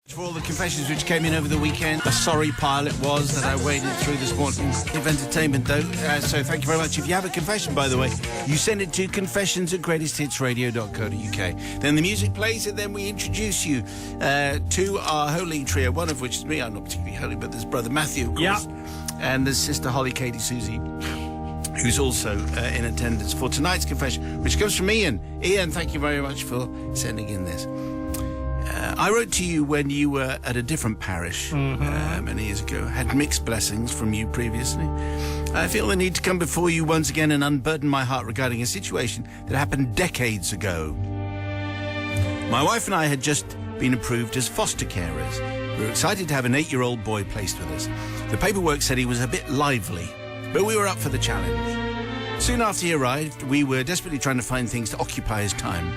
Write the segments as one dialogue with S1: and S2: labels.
S1: For all the confessions which came in over the weekend, a sorry pile it was that I waded through this morning of entertainment, though. So thank you very much. If you have a confession, by the way, you send it to confessions@greatesthitsradio.co.uk. Then the music plays, and then we introduce you to our holy trio, one of which is me. I'm not particularly holy, but there's brother Matthew, of course. And there's sister Holly, Katie, Susie, who's also in attendance for tonight's confession, which comes from Ian. Ian, thank you very much for sending in this. I wrote to you when you were at a different parish many years ago. Had mixed blessings from you previously. I feel the need to come before you once again and unburden my heart regarding a situation that happened decades ago. My wife and I had just been approved as foster carers. We were excited to have an 8-year-old boy placed with us. The paperwork said he was a bit lively, but we were up for the challenge. Soon after he arrived, we were desperately trying to find things to occupy his time.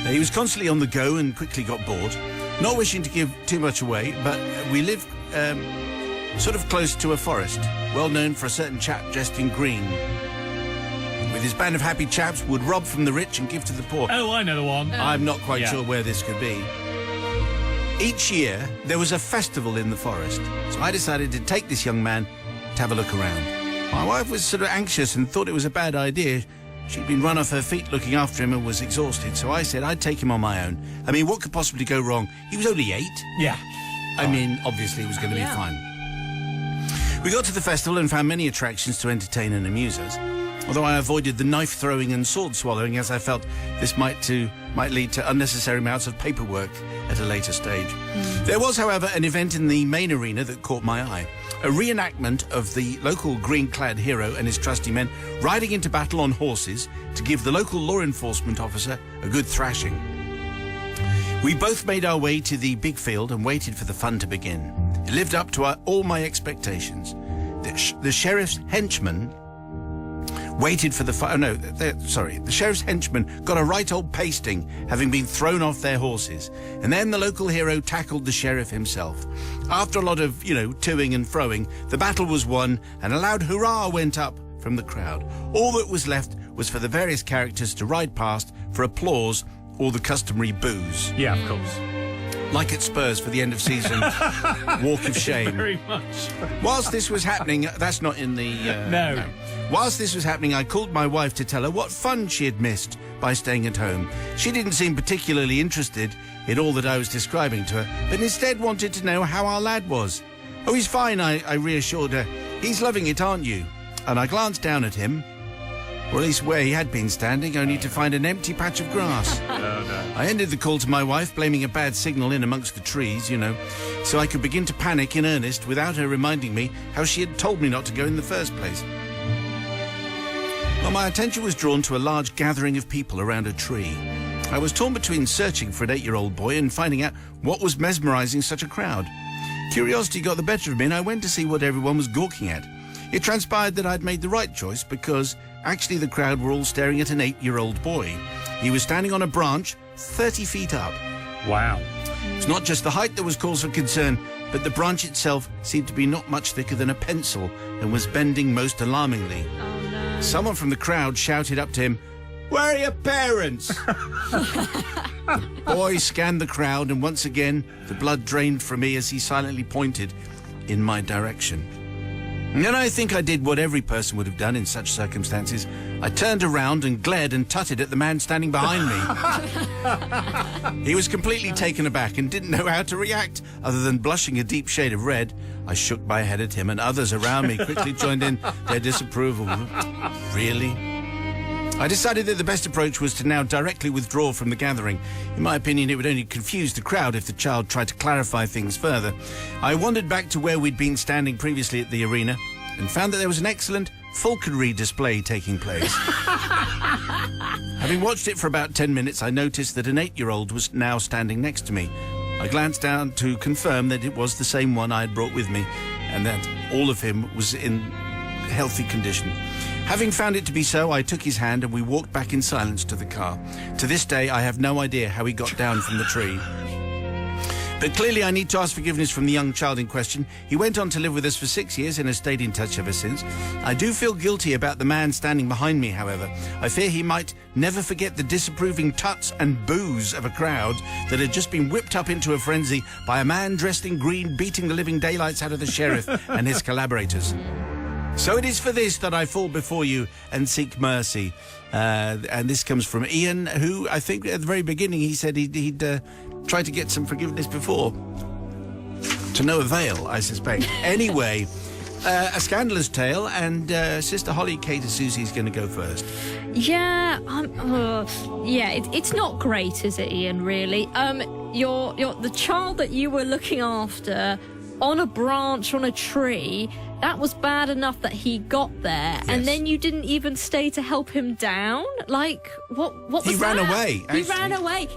S1: He was constantly on the go and quickly got bored. Not wishing to give too much away, but we live sort of close to a forest, well known for a certain chap dressed in green. With his band of happy chaps, would rob from the rich and give to the poor.
S2: Oh, I know the one.
S1: I'm not quite sure where this could be. Each year, there was a festival in the forest, so I decided to take this young man to have a look around. My wife was sort of anxious and thought it was a bad idea. She'd been run off her feet looking after him and was exhausted, so I said I'd take him on my own. I mean, what could possibly go wrong? He was only 8.
S2: Yeah.
S1: I mean, obviously it was going to be fine. We got to the festival and found many attractions to entertain and amuse us, although I avoided the knife-throwing and sword-swallowing, as I felt this might lead to unnecessary amounts of paperwork at a later stage. There was, however, an event in the main arena that caught my eye. A reenactment of the local green-clad hero and his trusty men riding into battle on horses to give the local law enforcement officer a good thrashing. We both made our way to the big field and waited for the fun to begin. It lived up to all my expectations. The sheriff's henchmen waited for the the sheriff's henchmen got a right old pasting, having been thrown off their horses, and then the local hero tackled the sheriff himself. After a lot of, toing and froing, the battle was won, and a loud hurrah went up from the crowd. All that was left was for the various characters to ride past for applause or the customary boos.
S2: Yeah, of course.
S1: Like at Spurs for the end of season walk of shame.
S2: Very much.
S1: Whilst this was happening, that's not in the...
S2: No.
S1: Whilst this was happening, I called my wife to tell her what fun she had missed by staying at home. She didn't seem particularly interested in all that I was describing to her, but instead wanted to know how our lad was. Oh, he's fine, I reassured her. He's loving it, aren't you? And I glanced down at him, or at least where he had been standing, only to find an empty patch of grass.
S2: Oh, no.
S1: I ended the call to my wife, blaming a bad signal in amongst the trees, so I could begin to panic in earnest without her reminding me how she had told me not to go in the first place. Well, my attention was drawn to a large gathering of people around a tree. I was torn between searching for an 8-year-old boy and finding out what was mesmerising such a crowd. Curiosity got the better of me, and I went to see what everyone was gawking at. It transpired that I'd made the right choice because actually the crowd were all staring at an 8-year-old boy. He was standing on a branch 30 feet up.
S2: Wow.
S1: It's not just the height that was cause for concern, but the branch itself seemed to be not much thicker than a pencil and was bending most alarmingly.
S3: Oh, no.
S1: Someone from the crowd shouted up to him, "Where are your parents?" The boy scanned the crowd, and once again the blood drained from me as he silently pointed in my direction. And then I think I did what every person would have done in such circumstances. I turned around and glared and tutted at the man standing behind me. He was completely taken aback and didn't know how to react, other than blushing a deep shade of red. I shook my head at him, and others around me quickly joined in their disapproval. Really? I decided that the best approach was to now directly withdraw from the gathering. In my opinion, it would only confuse the crowd if the child tried to clarify things further. I wandered back to where we'd been standing previously at the arena and found that there was an excellent falconry display taking place. Having watched it for about 10 minutes, I noticed that an 8-year-old was now standing next to me. I glanced down to confirm that it was the same one I had brought with me and that all of him was in healthy condition. Having found it to be so, I took his hand and we walked back in silence to the car. To this day, I have no idea how he got down from the tree. But clearly I need to ask forgiveness from the young child in question. He went on to live with us for 6 years and has stayed in touch ever since. I do feel guilty about the man standing behind me, however. I fear he might never forget the disapproving tuts and boos of a crowd that had just been whipped up into a frenzy by a man dressed in green beating the living daylights out of the sheriff and his collaborators. So it is for this that I fall before you and seek mercy. And this comes from Ian, who I think at the very beginning he said he'd tried to get some forgiveness before. To no avail, I suspect. Anyway, a scandalous tale, and Sister Holly Katie Susie's going to go first.
S2: Yeah, it's not great, is it, Ian, really? You're the child that you were looking after on a branch on a tree, that was bad enough that he got there, yes. And then you didn't even stay to help him down? Like, what was that?
S1: He ran away, actually.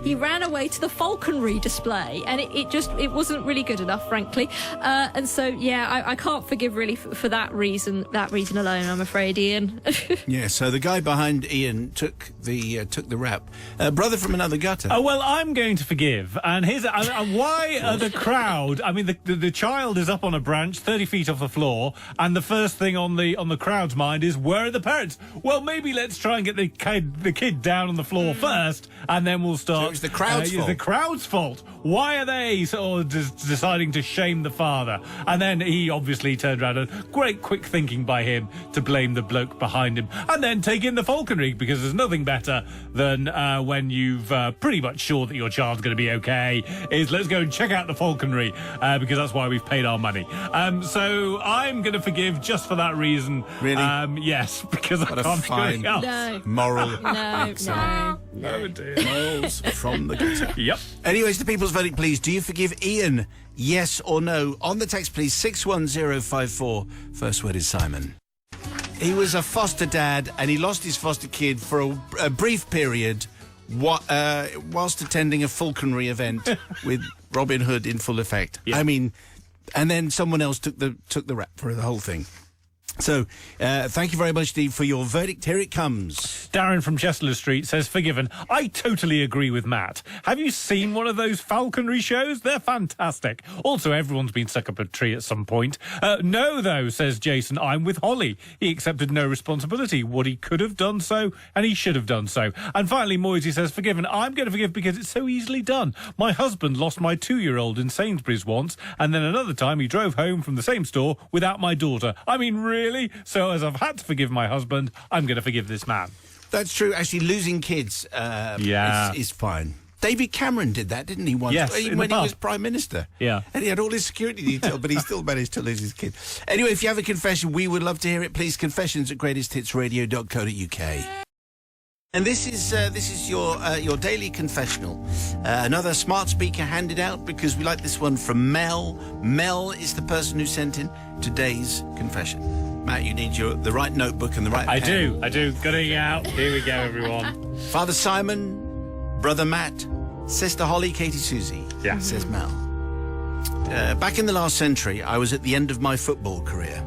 S2: He ran away to the falconry display, and it wasn't really good enough, frankly. And so, yeah, I can't forgive really for that reason alone, I'm afraid, Ian.
S1: Yeah, so the guy behind Ian took the rap. Brother from another gutter.
S3: Oh, well, I'm going to forgive. And here's why are the crowd... I mean, the child is up on a branch 30 feet off the floor, and the first thing on the crowd's mind is, where are the parents? Well, maybe let's try and get the kid down on the floor first, and then we'll start...
S1: So it was the crowd's fault.
S3: The crowd's fault. Why are they sort of deciding to shame the father? And then he obviously turned around, and great quick thinking by him to blame the bloke behind him, and then take in the falconry, because there's nothing better than when you've pretty much sure that your child's going to be okay, is let's go and check out the falconry, because that's why we've paid our money. So I'm going to forgive just for that reason.
S1: Really?
S3: Yes, because
S1: what
S3: I can't do anything else.
S2: No.
S1: Moral.
S2: No.
S3: Oh dear.
S1: Morals from the gutter.
S3: Yep.
S1: Anyways, the people's verdict, please. Do you forgive Ian? Yes or no? On the text, please, 61054. First word is Simon. He was a foster dad, and he lost his foster kid for a brief period whilst attending a falconry event with Robin Hood in full effect. Yep. I mean, and then someone else took the rap for the whole thing. So, thank you very much, Steve, for your verdict. Here it comes.
S3: Darren from Chestler Street says, forgiven. I totally agree with Matt. Have you seen one of those falconry shows? They're fantastic. Also, everyone's been stuck up a tree at some point. No, though, says Jason, I'm with Holly. He accepted no responsibility. What he could have done so, and he should have done so. And finally, Moisey says, forgiven. I'm going to forgive because it's so easily done. My husband lost my 2-year-old in Sainsbury's once, and then another time he drove home from the same store without my daughter. I mean, really? So as I've had to forgive my husband, I'm going to forgive this man.
S1: That's true. Actually, losing kids is fine. David Cameron did that, didn't he, once?
S3: Yes,
S1: when he was Prime Minister.
S3: Yeah.
S1: And he had all his security detail, but he still managed to lose his kid. Anyway, if you have a confession, we would love to hear it. Please, confessions@greatesthitsradio.co.uk. And this is your daily confessional. Another smart speaker handed out because we like this one from Mel. Mel is the person who sent in today's confession. Matt, you need the right notebook and the right pen.
S3: I do. Got it out. Here we go, everyone.
S1: Father Simon, Brother Matt, Sister Holly, Katie Susie, says Mel. Back in the last century, I was at the end of my football career.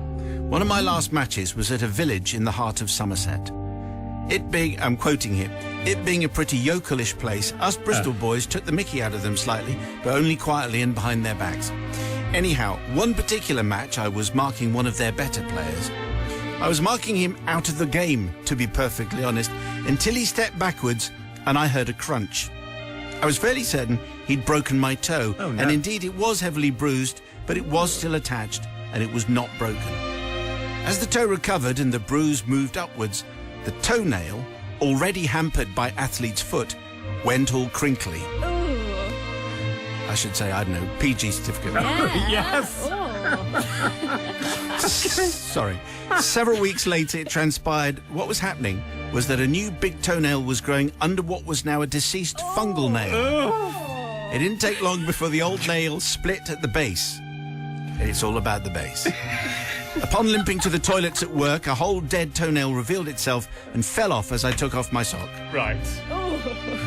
S1: One of my last matches was at a village in the heart of Somerset. I'm quoting here, it being a pretty yokelish place, us Bristol boys took the mickey out of them slightly, but only quietly and behind their backs. Anyhow, one particular match I was marking one of their better players. I was marking him out of the game, to be perfectly honest, until he stepped backwards and I heard a crunch. I was fairly certain he'd broken my toe, and indeed it was heavily bruised, but it was still attached and it was not broken. As the toe recovered and the bruise moved upwards, the toenail, already hampered by athlete's foot, went all crinkly.
S2: Ooh.
S1: I should say, I don't know, PG certificate.
S2: Yeah.
S3: Yes.
S1: Sorry. Several weeks later, it transpired what was happening was that a new big toenail was growing under what was now a deceased fungal nail. It didn't take long before the old nail split at the base. And it's all about the base. Upon limping to the toilets at work, a whole dead toenail revealed itself and fell off as I took off my sock.
S3: Right.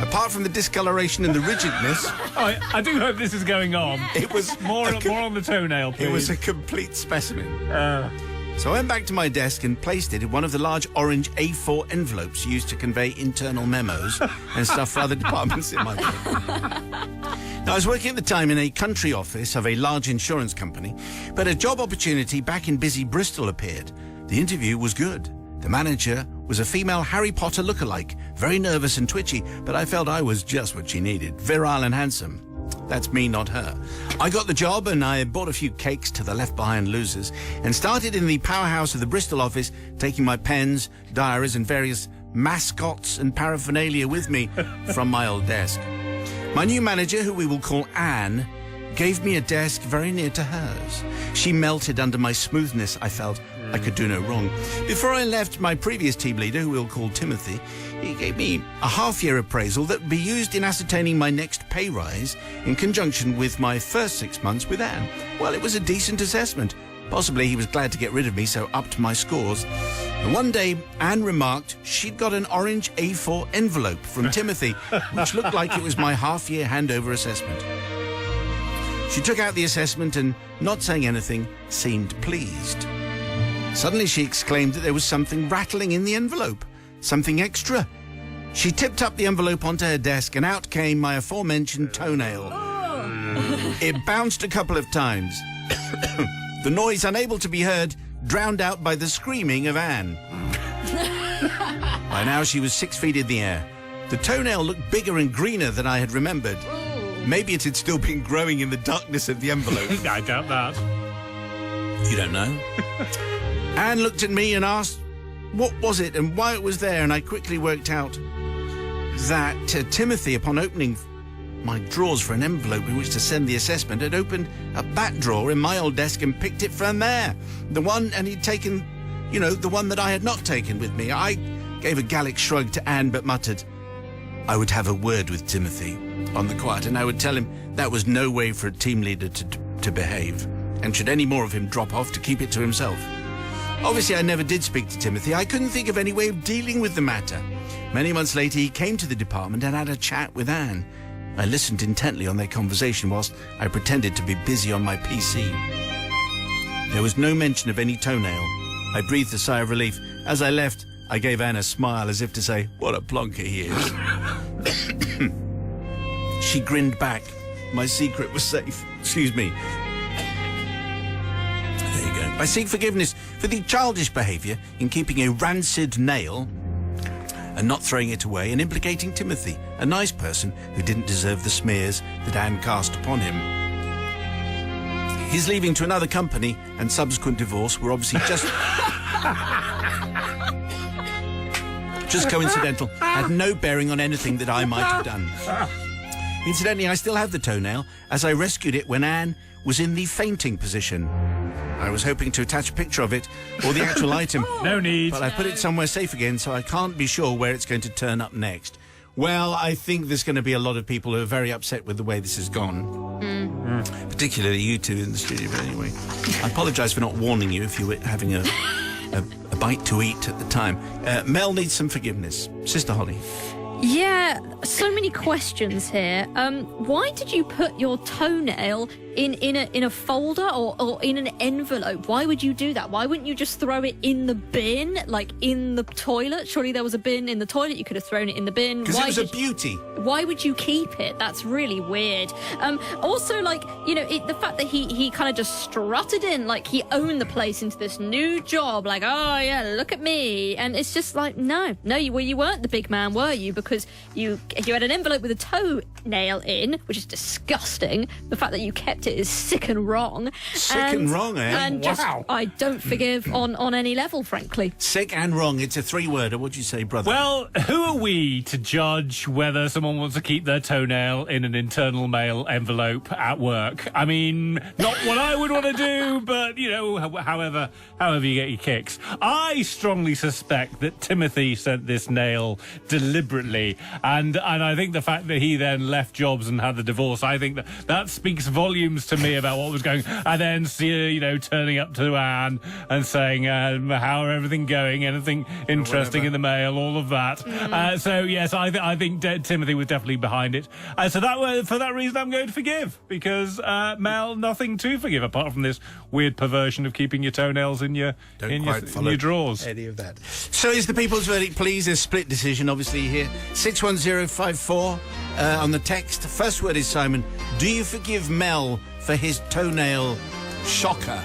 S1: Apart from the discoloration and the rigidness...
S3: I do hope this is going on.
S1: It was...
S3: More on the toenail, please.
S1: It was a complete specimen. So I went back to my desk and placed it in one of the large orange A4 envelopes used to convey internal memos and stuff for other departments in my work. I was working at the time in a country office of a large insurance company, but a job opportunity back in busy Bristol appeared. The interview was good. The manager was a female Harry Potter lookalike, very nervous and twitchy, but I felt I was just what she needed, virile and handsome. That's me, not her. I got the job and I bought a few cakes to the left behind losers and started in the powerhouse of the Bristol office, taking my pens, diaries and various mascots and paraphernalia with me from my old desk. My new manager, who we will call Anne, gave me a desk very near to hers. She melted under my smoothness. I felt I could do no wrong. Before I left, my previous team leader, who we'll call Timothy, he gave me a half-year appraisal that would be used in ascertaining my next pay rise in conjunction with my first 6 months with Anne. Well, it was a decent assessment. Possibly he was glad to get rid of me, so upped my scores. And one day, Anne remarked she'd got an orange A4 envelope from Timothy, which looked like it was my half-year handover assessment. She took out the assessment and, not saying anything, seemed pleased. Suddenly she exclaimed that there was something rattling in the envelope, something extra. She tipped up the envelope onto her desk and out came my aforementioned toenail. It bounced a couple of times. The noise, unable to be heard, drowned out by the screaming of Anne. By now she was 6 feet in the air. The toenail looked bigger and greener than I had remembered. Maybe it had still been growing in the darkness of the envelope.
S3: I doubt that.
S1: You don't know? Anne looked at me and asked what was it and why it was there, and I quickly worked out that Timothy, upon opening my drawers for an envelope in which to send the assessment, had opened a back drawer in my old desk and picked it from there. The one, and he'd taken, the one that I had not taken with me. I gave a Gallic shrug to Anne, but muttered, I would have a word with Timothy on the quiet, and I would tell him that was no way for a team leader to behave, and should any more of him drop off, to keep it to himself. Obviously, I never did speak to Timothy. I couldn't think of any way of dealing with the matter. Many months later, he came to the department and had a chat with Anne. I listened intently on their conversation whilst I pretended to be busy on my PC. There was no mention of any toenail. I breathed a sigh of relief. As I left, I gave Anne a smile as if to say, what a plonker he is. She grinned back. My secret was safe. Excuse me. There you go. I seek forgiveness for the childish behaviour in keeping a rancid nail and not throwing it away, and implicating Timothy, a nice person who didn't deserve the smears that Anne cast upon him. His leaving to another company and subsequent divorce were obviously just coincidental, had no bearing on anything that I might have done. Incidentally, I still have the toenail, as I rescued it when Anne was in the fainting position. I was hoping to attach a picture of it, or the actual item.
S3: No need.
S1: But I put it somewhere safe again, so I can't be sure where it's going to turn up next. Well, I think there's going to be a lot of people who are very upset with the way this has gone. Particularly you two in the studio, but anyway. I apologise for not warning you if you were having a bite to eat at the time. Mel needs some forgiveness. Sister Holly.
S2: Yeah, so many questions here. Why did you put your toenail in a folder or in an envelope? Why would you do that? Why wouldn't you just throw it in the bin, like in the toilet? Surely there was a bin in the toilet. You could have thrown it in the bin.
S1: Because it was a beauty.
S2: Why would you keep it? That's really weird. Also, the fact that he kind of just strutted in, like he owned the place into this new job, like, oh yeah, look at me. And it's just like, no, you weren't the big man, were you? Because you had an envelope with a toenail in, which is disgusting. The fact that you kept it is sick and wrong.
S1: And wrong, eh?
S2: And just, I don't forgive on any level, frankly.
S1: Sick and wrong. It's a 3-worder. What'd you say, brother?
S3: Well, who are we to judge whether someone wants to keep their toenail in an internal mail envelope at work? I mean, not what I would want to do, but, however you get your kicks. I strongly suspect that Timothy sent this nail deliberately, and I think the fact that he then left jobs and had the divorce, I think that speaks volumes to me about what was going. And then turning up to Anne and saying, how are everything going, anything interesting in the mail, all of that. So yes, I think Timothy was definitely behind it. So for that reason I'm going to forgive, because Mel, nothing to forgive apart from this weird perversion of keeping your toenails in your drawers.
S1: Any of that. So is the people's verdict, please? A split decision obviously here. 610 54054 on the text. First word is Simon. Do you forgive Mel for his toenail shocker?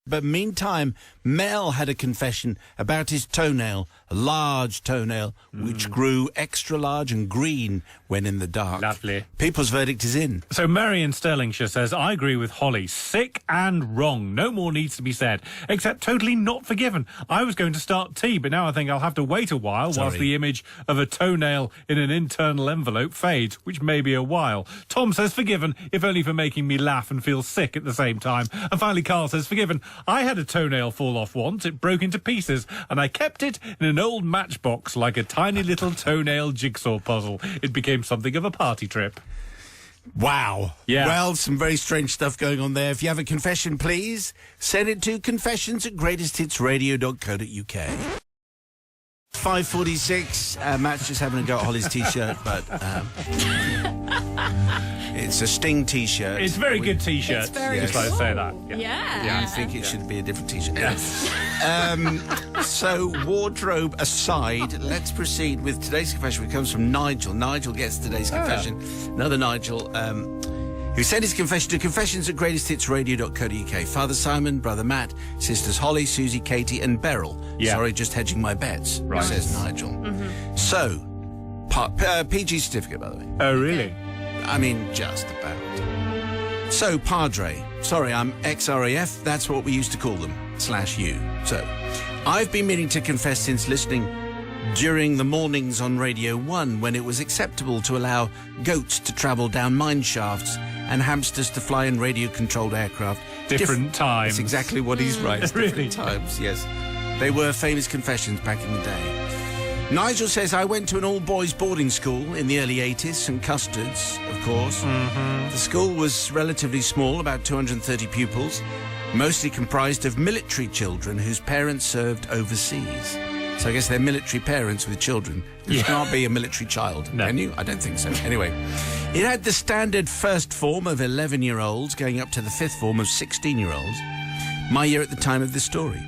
S1: But meantime, Mel had a confession about his toenail, a large toenail, which grew extra large and green when in the dark.
S3: Lovely.
S1: People's verdict is in.
S3: So Mary in Stirlingshire says, I agree with Holly. Sick and wrong. No more needs to be said, except totally not forgiven. I was going to start tea, but now I think I'll have to wait a while whilst the image of a toenail in an internal envelope fades, which may be a while. Tom says, forgiven, if only for making me laugh and feel sick at the same time. And finally, Carl says, forgiven. I had a toenail fall off once. It broke into pieces, and I kept it in an old matchbox like a tiny little toenail jigsaw puzzle. It became something of a party trip.
S1: Wow.
S3: Yeah.
S1: Well, some very strange stuff going on there. If you have a confession, please send it to confessions@greatesthitsradio.co.uk. 5:46. Matt's just having a go at Holly's T-shirt, but it's a Sting T-shirt.
S3: It's a very good T-shirt.
S2: It's very
S3: Just like to say that.
S2: Yeah.
S1: I think it should be a different T-shirt. So, wardrobe aside, let's proceed with today's confession, which comes from Nigel. Nigel gets today's confession. Another Nigel, who sent his confession to confessions@greatesthitsradio.co.uk. Father Simon, Brother Matt, Sisters Holly, Susie, Katie and Beryl.
S3: Yeah.
S1: Sorry, just hedging my bets,
S3: Right.
S1: says Nigel. So, PG certificate, by the way.
S3: Oh, really?
S1: I mean, just about. So, Padre. Sorry, I'm ex-RAF. That's what we used to call them, /you. So, I've been meaning to confess since listening during the mornings on Radio 1 when it was acceptable to allow goats to travel down mine shafts and hamsters to fly in radio-controlled aircraft.
S3: Different times.
S1: That's exactly what he's right.
S3: Really?
S1: Different times, yes. They were famous confessions back in the day. Nigel says, I went to an all-boys boarding school in the early 80s, St Custard's, of course. The school was relatively small, about 230 pupils, mostly comprised of military children whose parents served overseas. So I guess they're military parents with children. You can't be a military child,
S3: No.
S1: can you? I don't think so. Anyway, it had the standard first form of 11-year-olds going up to the fifth form of 16-year-olds, my year at the time of this story.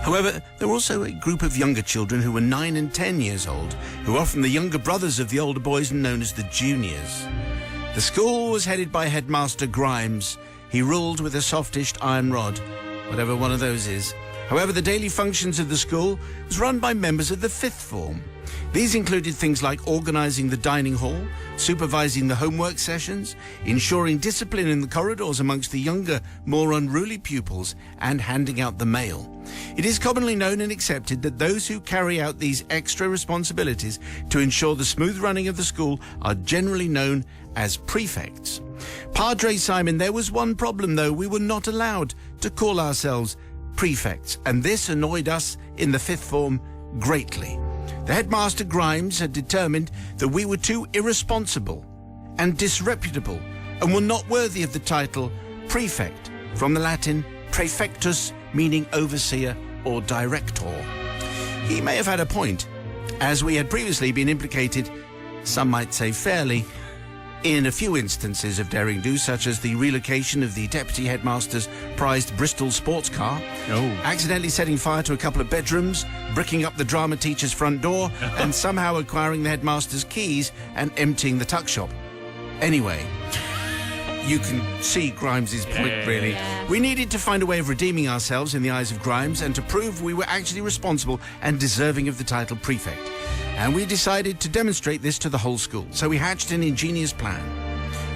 S1: However, there were also a group of younger children who were 9 and 10 years old, who were often the younger brothers of the older boys and known as the juniors. The school was headed by Headmaster Grimes. He ruled with a softish iron rod, whatever one of those is. However, the daily functions of the school was run by members of the fifth form. These included things like organising the dining hall, supervising the homework sessions, ensuring discipline in the corridors amongst the younger, more unruly pupils, and handing out the mail. It is commonly known and accepted that those who carry out these extra responsibilities to ensure the smooth running of the school are generally known as prefects. Padre Simon, there was one problem though. We were not allowed to call ourselves prefects, and this annoyed us in the fifth form greatly. The headmaster Grimes had determined that we were too irresponsible and disreputable and were not worthy of the title prefect, from the Latin praefectus, meaning overseer or director. He may have had a point, as we had previously been implicated, some might say fairly, in a few instances of daring do, such as the relocation of the deputy headmaster's prized Bristol sports car, accidentally setting fire to a couple of bedrooms, bricking up the drama teacher's front door, and somehow acquiring the headmaster's keys and emptying the tuck shop. Anyway, you can see Grimes's point, really.
S2: Yeah.
S1: We needed to find a way of redeeming ourselves in the eyes of Grimes and to prove we were actually responsible and deserving of the title prefect. And we decided to demonstrate this to the whole school. So we hatched an ingenious plan,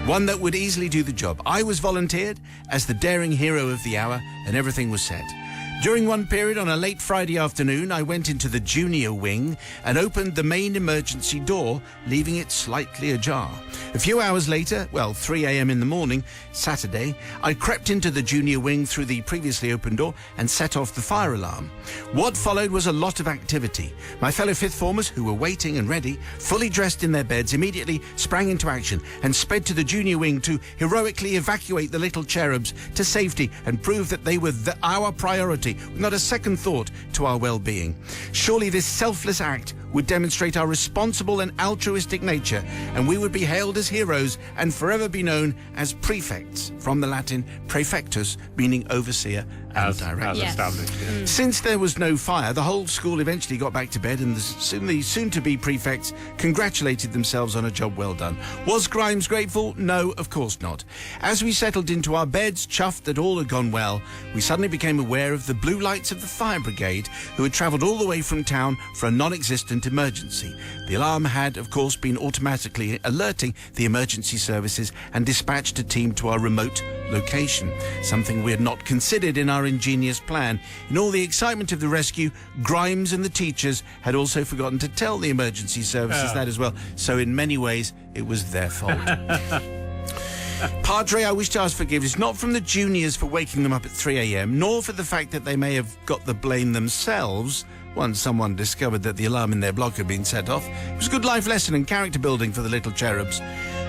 S1: one that would easily do the job. I was volunteered as the daring hero of the hour, and everything was set. During one period on a late Friday afternoon, I went into the junior wing and opened the main emergency door, leaving it slightly ajar. A few hours later, 3 a.m. in the morning, Saturday, I crept into the junior wing through the previously open door and set off the fire alarm. What followed was a lot of activity. My fellow fifth formers, who were waiting and ready, fully dressed in their beds, immediately sprang into action and sped to the junior wing to heroically evacuate the little cherubs to safety and prove that they were our priority, with not a second thought to our well-being. Surely this selfless act would demonstrate our responsible and altruistic nature, and we would be hailed as heroes and forever be known as prefects, from the Latin praefectus, meaning overseer and directors.
S3: As established.
S1: Since there was no fire, the whole school eventually got back to bed, and the soon-to-be prefects congratulated themselves on a job well done. Was Grimes grateful? No, of course not. As we settled into our beds, chuffed that all had gone well, we suddenly became aware of the blue lights of the fire brigade, who had travelled all the way from town for a non-existent emergency. The alarm had, of course, been automatically alerting the emergency services and dispatched a team to our remote location, something we had not considered in our ingenious plan. In all the excitement of the rescue, Grimes and the teachers had also forgotten to tell the emergency services that as well, so in many ways it was their fault. Padre, I wish to ask forgiveness, not from the juniors for waking them up at 3 a.m, nor for the fact that they may have got the blame themselves once someone discovered that the alarm in their block had been set off. It was a good life lesson and character building for the little cherubs.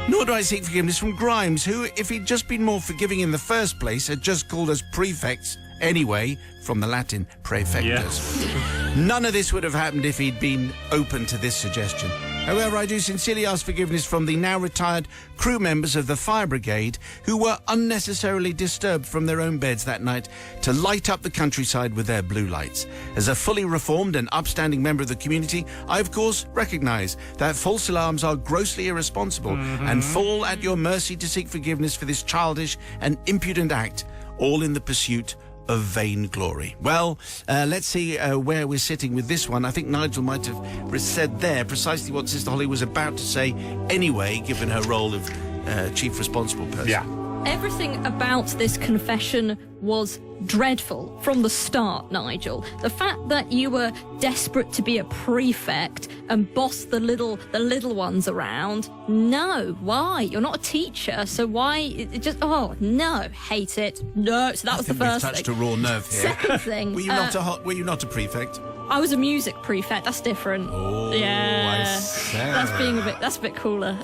S1: Nor do I seek forgiveness from Grimes, who, if he'd just been more forgiving in the first place, had just called us prefects anyway, from the Latin praefectus. Yeah. None of this would have happened if he'd been open to this suggestion. However, I do sincerely ask forgiveness from the now retired crew members of the fire brigade who were unnecessarily disturbed from their own beds that night to light up the countryside with their blue lights. As a fully reformed and upstanding member of the community, I of course recognise that false alarms are grossly irresponsible and fall at your mercy to seek forgiveness for this childish and impudent act, all in the pursuit of vain glory. Well, let's see where we're sitting with this one. I think Nigel might have said there precisely what Sister Holly was about to say anyway, given her role of chief responsible person.
S3: Yeah.
S2: Everything about this confession was dreadful from the start, Nigel. The fact that you were desperate to be a prefect and boss the little ones around. No, why? You're not a teacher, so why? It just no, hate it. No, so that was the first thing.
S1: We've touched a raw nerve here.
S2: Second thing,
S1: were you not a prefect?
S2: I was a music prefect. That's different.
S1: Oh,
S2: yeah,
S1: I see.
S2: That's a bit cooler.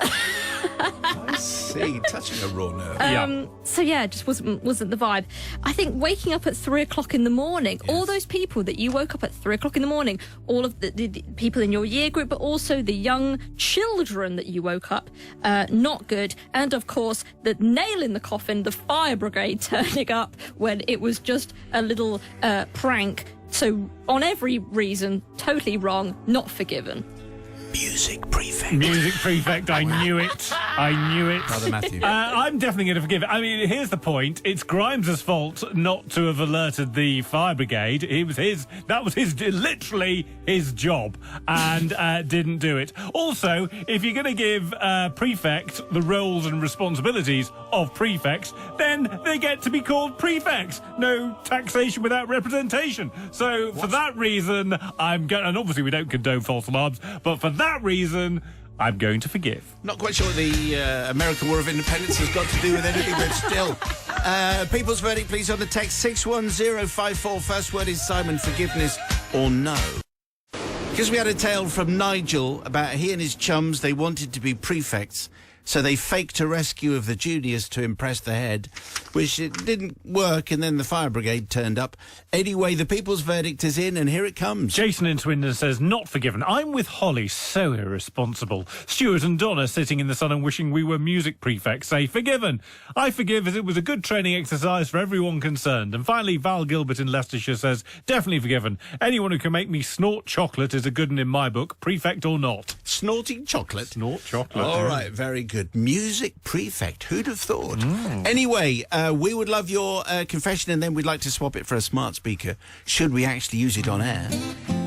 S1: I see, touching a raw nerve.
S2: So yeah, it just wasn't the vibe. I think waking up at 3 o'clock in the morning, all those people that you woke up at 3 o'clock in the morning, all of the people in your year group, but also the young children that you woke up, not good. And of course, the nail in the coffin, the fire brigade turning up when it was just a little prank. So on every reason, totally wrong, not forgiven.
S1: Music prefect.
S3: Music prefect, I knew it. I knew it.
S1: Brother Matthew.
S3: I'm definitely going to forgive it. I mean, here's the point. It's Grimes' fault not to have alerted the fire brigade. That was literally his job, and didn't do it. Also, if you're going to give prefect the roles and responsibilities of prefects, then they get to be called prefects. No taxation without representation. So for that reason, and obviously we don't condone false alarms, but for that reason, I'm going to forgive.
S1: Not quite sure what the American War of Independence has got to do with anything, but still. People's verdict, please, on the text 61054. First word is Simon, forgiveness or no. Because we had a tale from Nigel about he and his chums, they wanted to be prefects, so they faked a rescue of the juniors to impress the head, which it didn't work, and then the fire brigade turned up. Anyway, the people's verdict is in, and here it comes.
S3: Jason in Swindon says, not forgiven. I'm with Holly, so irresponsible. Stuart and Donna, sitting in the sun and wishing we were music prefects, say, forgiven. I forgive, as it was a good training exercise for everyone concerned. And finally, Val Gilbert in Leicestershire says, definitely forgiven. Anyone who can make me snort chocolate is a good one in my book, prefect or not.
S1: Snorting chocolate?
S3: Snort chocolate.
S1: All right, very good. Music prefect. Who'd have thought? Anyway, we would love your confession, and then we'd like to swap it for a smart speaker, should we actually use it on air.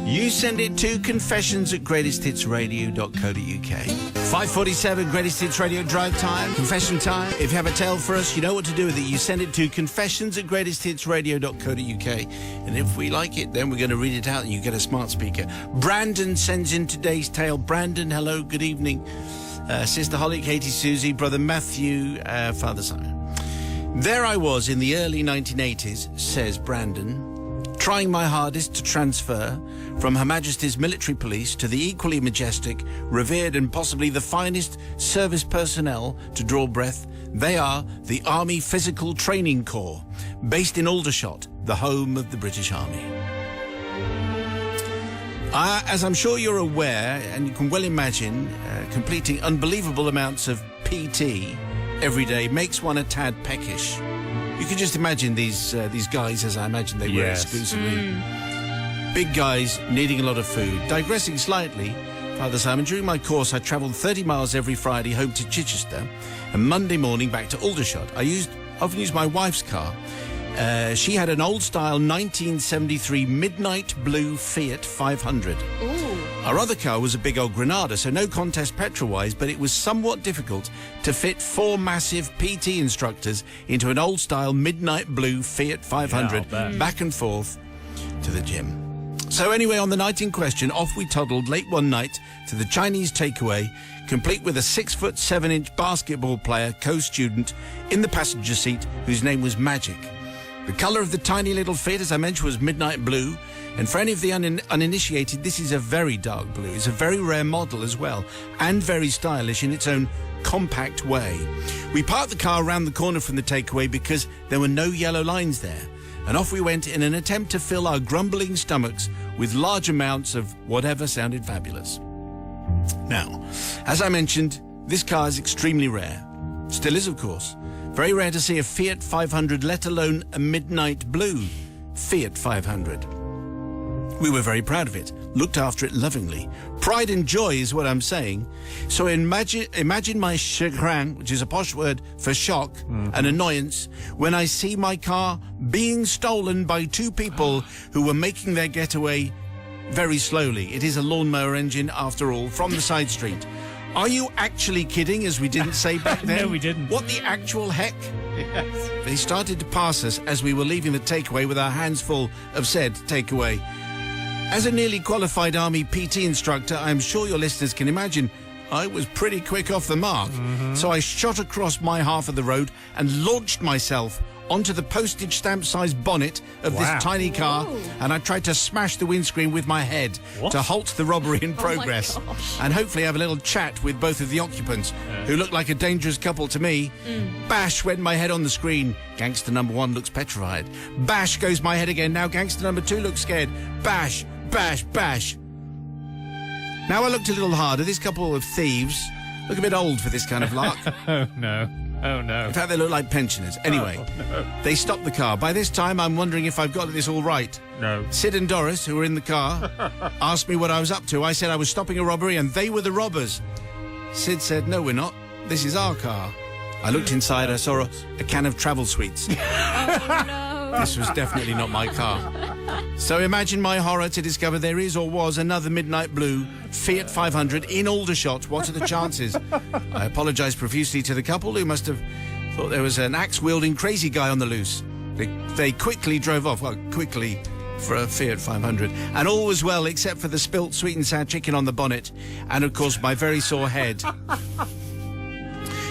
S1: You send it to confessions@greatesthitsradio.co.uk. 5:47, Greatest Hits Radio drive time, confession time. If you have a tale for us, you know what to do with it. You send it to confessions@greatesthitsradio.co.uk. And if we like it, then we're going to read it out and you get a smart speaker. Brandon sends in today's tale. Brandon, hello, good evening. Sister Holly, Katie, Susie, Brother Matthew, Father Simon. There I was in the early 1980s, says Brandon, trying my hardest to transfer from Her Majesty's military police to the equally majestic, revered and possibly the finest service personnel to draw breath. They are the Army Physical Training Corps, based in Aldershot, the home of the British Army. As I'm sure you're aware, and you can well imagine, completing unbelievable amounts of PT every day makes one a tad peckish. You can just imagine these guys, as I imagine they were exclusively. Big guys needing a lot of food. Digressing slightly, Father Simon, during my course I travelled 30 miles every Friday home to Chichester and Monday morning back to Aldershot. I often used my wife's car. She had an old-style 1973 midnight blue Fiat 500.
S2: Ooh.
S1: Our other car was a big old Granada, so no contest petrol-wise, but it was somewhat difficult to fit 4 massive PT instructors into an old-style midnight blue Fiat 500 back and forth to the gym. So anyway, on the night in question, off we toddled late one night to the Chinese takeaway, complete with a 6'7" basketball player, co-student, in the passenger seat, whose name was Magic. The colour of the tiny little Fiat, as I mentioned, was midnight blue. And for any of the uninitiated, this is a very dark blue. It's a very rare model as well, and very stylish in its own compact way. We parked the car around the corner from the takeaway because there were no yellow lines there. And off we went in an attempt to fill our grumbling stomachs with large amounts of whatever sounded fabulous. Now, as I mentioned, this car is extremely rare. Still is, of course. Very rare to see a Fiat 500, let alone a midnight blue Fiat 500. We were very proud of it, looked after it lovingly. Pride and joy is what I'm saying. So imagine my chagrin, which is a posh word for shock and annoyance, when I see my car being stolen by 2 people who were making their getaway very slowly. It is a lawnmower engine, after all, from the side street. Are you actually kidding, as we didn't say back then?
S3: No, we didn't.
S1: What the actual heck?
S3: Yes.
S1: They started to pass us as we were leaving the takeaway with our hands full of said takeaway. As a nearly qualified Army PT instructor, I'm sure your listeners can imagine I was pretty quick off the mark. So I shot across my half of the road and launched myself onto the postage stamp sized bonnet of this tiny car, and I tried to smash the windscreen with my head to halt the robbery in progress and hopefully have a little chat with both of the occupants, who looked like a dangerous couple to me. Bash went my head on the screen. Gangster number 1 looks petrified. Bash goes my head again. Now gangster number 2 looks scared. Bash, bash, bash. Now I looked a little harder. This couple of thieves look a bit old for this kind of lark.
S3: Oh, no. Oh, no.
S1: In fact, they look like pensioners. Anyway, They stopped the car. By this time, I'm wondering if I've got this all right.
S3: No.
S1: Sid and Doris, who were in the car, asked me what I was up to. I said I was stopping a robbery and they were the robbers. Sid said, no, we're not. This is our car. I looked inside. I saw a can of travel sweets.
S2: Oh, no.
S1: This was definitely not my car. So imagine my horror to discover there is or was another midnight blue Fiat 500 in Aldershot. What are the chances? I apologise profusely to the couple, who must have thought there was an axe-wielding crazy guy on the loose. They quickly drove off. Well, quickly for a Fiat 500. And all was well except for the spilt sweet and sour chicken on the bonnet and, of course, my very sore head.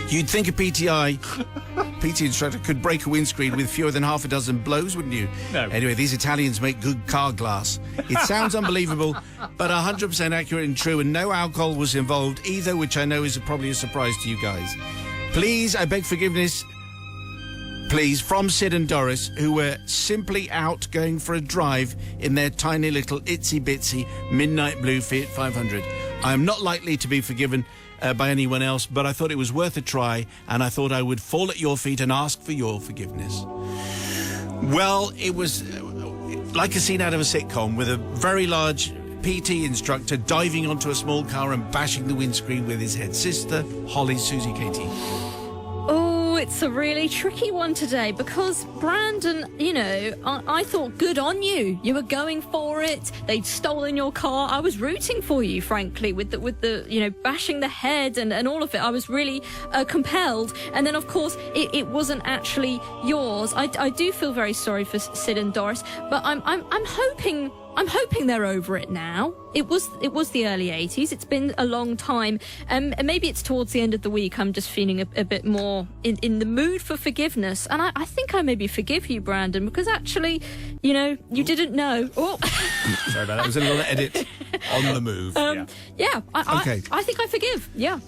S1: You'd think a PT instructor could break a windscreen with fewer than half a dozen blows, wouldn't you?
S3: No.
S1: Anyway, these Italians make good car glass. It sounds unbelievable, but 100% accurate and true, and no alcohol was involved either, which I know is probably a surprise to you guys. Please, I beg forgiveness, please, from Sid and Doris, who were simply out going for a drive in their tiny little itsy-bitsy midnight blue Fiat 500. I am not likely to be forgiven by anyone else, but I thought it was worth a try, and I thought I would fall at your feet and ask for your forgiveness. Well, it was like a scene out of a sitcom, with a very large PT instructor diving onto a small car and bashing the windscreen with his head. Sister Holly, Susie, Katie.
S2: Oh, it's a really tricky one today because, Brandon, you know, I thought good on you. You were going for it. They'd stolen your car. I was rooting for you, frankly, with the you know, bashing the head and all of it. I was really compelled. And then, of course, it wasn't actually yours. I do feel very sorry for Sid and Doris, but I'm hoping they're over it now. It was the early 80s. It's been a long time. And maybe it's towards the end of the week. I'm just feeling a bit more in the mood for forgiveness. And I think I maybe forgive you, Brandon, because actually, you know, you didn't know. Oh.
S1: Sorry about that. There was a little edit on the move.
S2: Yeah.
S1: Okay.
S2: I think I forgive. Yeah.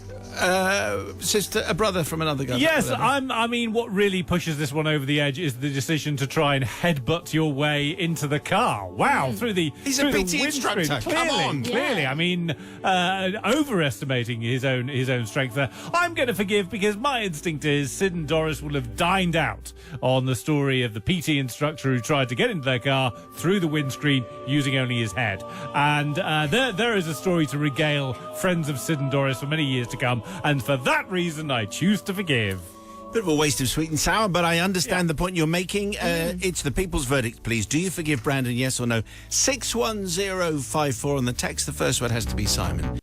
S1: sister, a brother from another guy.
S3: Yes,
S1: whatever.
S3: I mean, what really pushes this one over the edge is the decision to try and headbutt your way into the car. Wow, through the
S1: He's
S3: through
S1: a
S3: the
S1: PT
S3: windscreen.
S1: instructor.
S3: Clearly,
S1: Come on.
S3: clearly.
S2: Yeah.
S3: I mean, overestimating his own strength there. I'm going to forgive because my instinct is Sid and Doris will have dined out on the story of the PT instructor who tried to get into their car through the windscreen using only his head. And there is a story to regale friends of Sid and Doris for many years to come. And for that reason, I choose to forgive.
S1: Bit of a waste of sweet and sour, but I understand the point you're making. It's the people's verdict, please. Do you forgive Brandon, yes or no? 61054 on the text. The first word has to be Simon.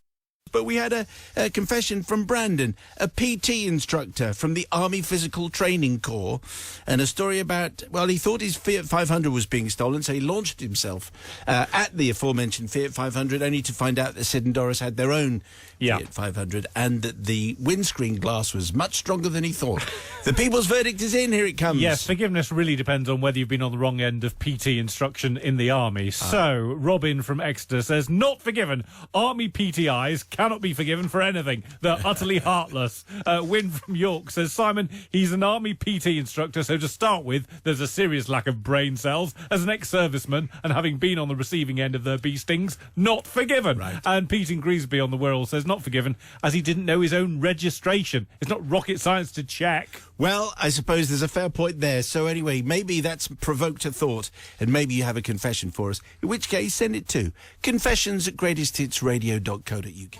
S1: But we had a confession from Brandon, a PT instructor from the Army Physical Training Corps, and a story about, well, he thought his Fiat 500 was being stolen, so he launched himself at the aforementioned Fiat 500, only to find out that Sid and Doris had their own Fiat 500, and that the windscreen glass was much stronger than he thought. The people's verdict is in. Here it comes.
S3: Yes, forgiveness really depends on whether you've been on the wrong end of PT instruction in the Army. So, Robin from Exeter says, not forgiven. Army PTIs cannot be forgiven for anything. They're utterly heartless. Win from York says, Simon, he's an Army PT instructor, so to start with, there's a serious lack of brain cells. As an ex-serviceman, and having been on the receiving end of their bee stings, not forgiven.
S1: Right.
S3: And Pete in Greasby on the Wirral says, not forgiven, as he didn't know his own registration. It's not rocket science to check.
S1: Well, I suppose there's a fair point there. So anyway, maybe that's provoked a thought, and maybe you have a confession for us. In which case, send it to confessions@greatesthitsradio.co.uk.